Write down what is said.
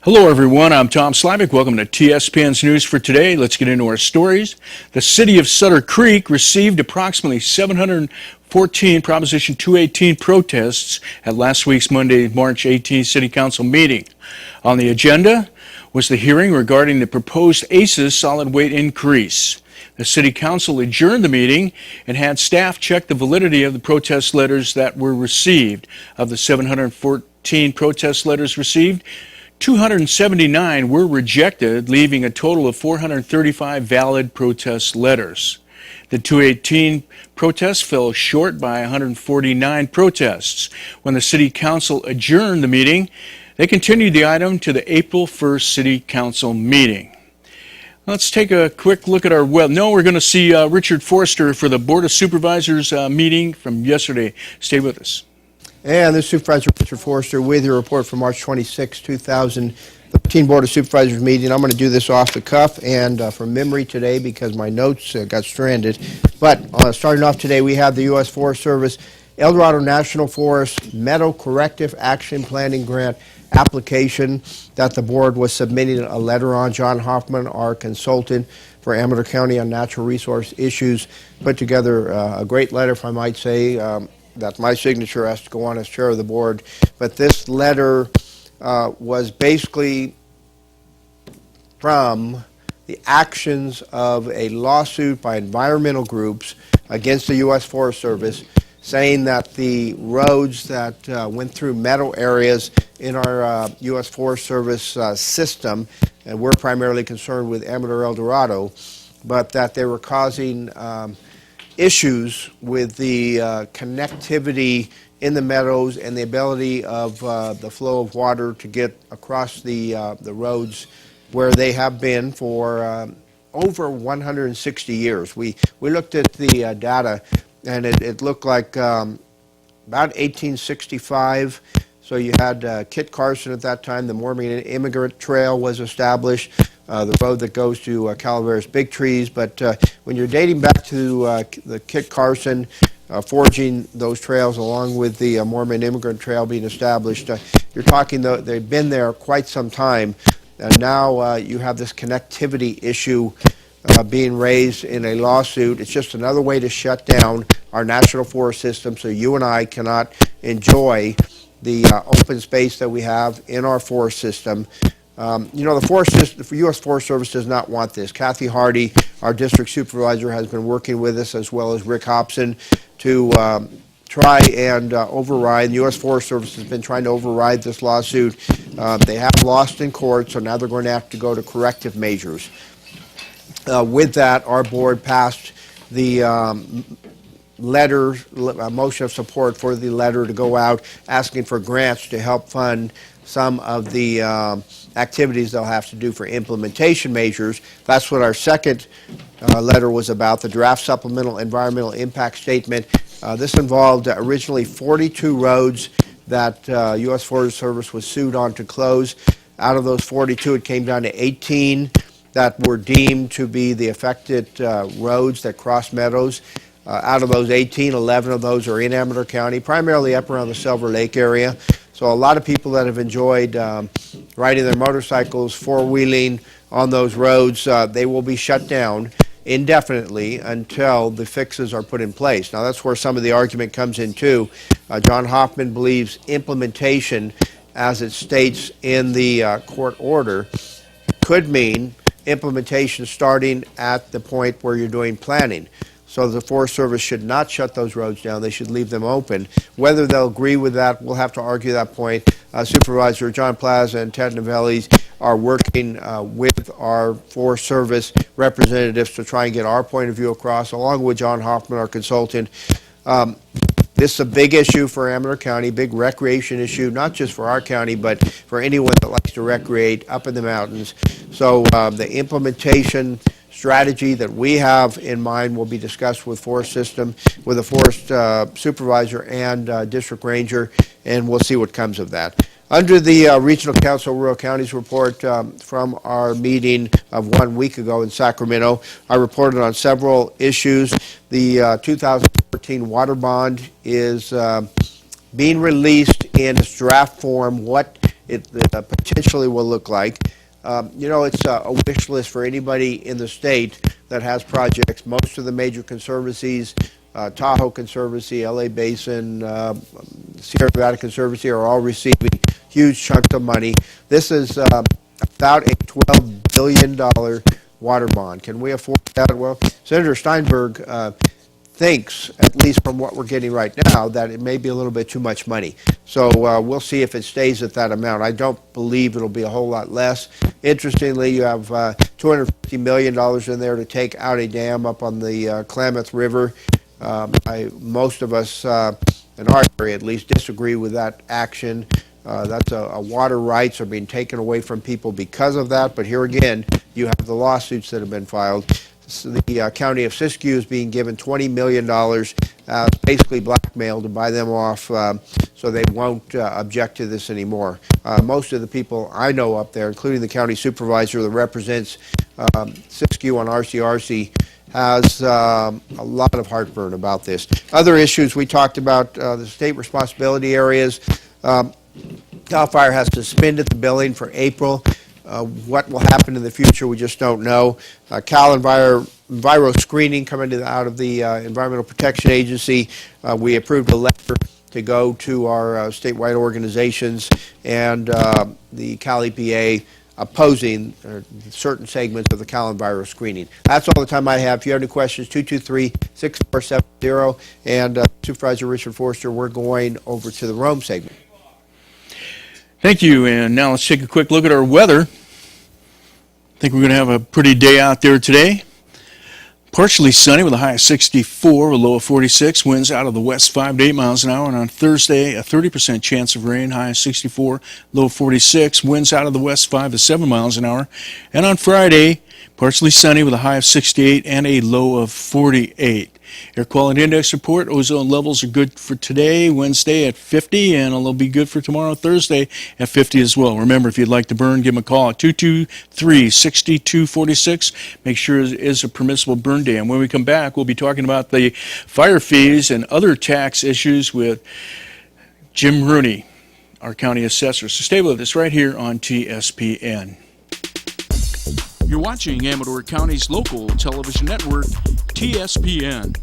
Hello everyone, I'm Tom Slivick. Welcome to TSPN's News for today. Let's get into our stories. The city of Sutter Creek received approximately 714 Proposition 218 protests at last week's Monday, March 18th City Council meeting. On the agenda was the hearing regarding the proposed ACES solid weight increase. The City Council adjourned the meeting and had staff check the validity of the protest letters that were received. Of the 714 protest letters received, 279 were rejected, leaving a total of 435 valid protest letters. The 218 protests fell short by 149 protests. When the City Council adjourned the meeting, they continued the item to the April 1st City Council meeting. Let's take a quick look at our web. No, we're going to see Richard Forster for the Board of Supervisors meeting from yesterday. Stay with us. And this is Supervisor Richard Forster with your report from March 26, 2013 Board of Supervisors meeting. I'm going to do this off the cuff and from memory today because my notes got stranded. But starting off today, we have the U.S. Forest Service El Dorado National Forest Meadow Corrective Action Planning Grant application that the board was submitting a letter on. John Hoffman, our consultant for Amador County on natural resource issues, put together a great letter, if I might say. That my signature has to go on as chair of the board. But this letter was basically from the actions of a lawsuit by environmental groups against the U.S. Forest Service, saying that the roads that went through meadow areas in our U.S. Forest Service system, and we're primarily concerned with Amador El Dorado, but that they were causing issues with the connectivity in the meadows and the ability of the flow of water to get across the roads where they have been for over 160 years. We looked at the data, and it looked like about 1865. So you had Kit Carson at that time. The Mormon Immigrant Trail was established. The road that goes to Calaveras Big Trees, but when you're dating back to the Kit Carson, forging those trails along with the Mormon Immigrant Trail being established, you're talking, they've been there quite some time, and now you have this connectivity issue being raised in a lawsuit. It's just another way to shut down our national forest system so you and I cannot enjoy the open space that we have in our forest system. You know, the U.S. Forest Service does not want this. Kathy Hardy, our district supervisor, has been working with us, as well as Rick Hobson, to try and override. The U.S. Forest Service has been trying to override this lawsuit. They have lost in court, so now they're going to have to go to corrective measures. With that, our board passed the letter, a motion of support for the letter to go out asking for grants to help fund some of the activities they'll have to do for implementation measures. That's what our second letter was about, the draft supplemental environmental impact statement. This involved originally 42 roads that U.S. Forest Service was sued on to close. Out of those 42, it came down to 18 that were deemed to be the affected roads that cross meadows. Out of those 18, 11 of those are in Amador County, primarily up around the Silver Lake area. So a lot of people that have enjoyed riding their motorcycles, four-wheeling on those roads, they will be shut down indefinitely until the fixes are put in place. Now that's where some of the argument comes in too. John Hoffman believes implementation, as it states in the court order, could mean implementation starting at the point where you're doing planning. So the Forest Service should not shut those roads down. They should leave them open. Whether they'll agree with that, we'll have to argue that point. Supervisor John Plaza and Ted Novelli are working with our Forest Service representatives to try and get our point of view across, along with John Hoffman, our consultant. This is a big issue for Amador County, big recreation issue, not just for our county, but for anyone that likes to recreate up in the mountains. So the implementation strategy that we have in mind will be discussed with Forest System, with the Forest Supervisor and District Ranger, and we'll see what comes of that. Under the Regional Council of Rural Counties report from our meeting of 1 week ago in Sacramento, I reported on several issues. The 2014 water bond is being released in its draft form. What it potentially will look like. It's a wish list for anybody in the state that has projects. Most of the major conservancies, Tahoe Conservancy, LA Basin, Sierra Nevada Conservancy, are all receiving huge chunks of money. This is about a $12 billion water bond. Can we afford that? Well, Senator Steinberg thinks, at least from what we're getting right now, that it may be a little bit too much money. So we'll see if it stays at that amount. I don't believe it'll be a whole lot less. Interestingly, you have $250 million in there to take out a dam up on the Klamath River. Most of us, in our area at least, disagree with that action. That's water rights are being taken away from people because of that. But here again, you have the lawsuits that have been filed. So the county of Siskiyou is being given $20 million, basically blackmail, to buy them off so they won't object to this anymore. Most of the people I know up there, including the county supervisor that represents Siskiyou on RCRC, has a lot of heartburn about this. Other issues we talked about, the state responsibility areas. CAL FIRE has suspended the billing for April. What will happen in the future, we just don't know. Cal Enviro screening coming out of the Environmental Protection Agency. We approved a letter to go to our statewide organizations, and the Cal EPA opposing certain segments of the Cal Enviro screening. That's all the time I have. If you have any questions, 223-6470. And Supervisor Richard Forster, we're going over to the Rome segment. Thank you, and now let's take a quick look at our weather. I think we're going to have a pretty day out there today. Partially sunny with a high of 64, a low of 46. Winds out of the west 5 to 8 miles an hour. And on Thursday, a 30% chance of rain, high of 64, low of 46. Winds out of the west 5 to 7 miles an hour. And on Friday, partially sunny with a high of 68 and a low of 48. Air quality index report, ozone levels are good for today, Wednesday at 50, and they'll be good for tomorrow, Thursday at 50 as well. Remember, if you'd like to burn, give them a call at 223-6246. Make sure it is a permissible burn day. And when we come back, we'll be talking about the fire fees and other tax issues with Jim Rooney, our county assessor. So stay with us right here on TSPN. You're watching Amador County's local television network, TSPN.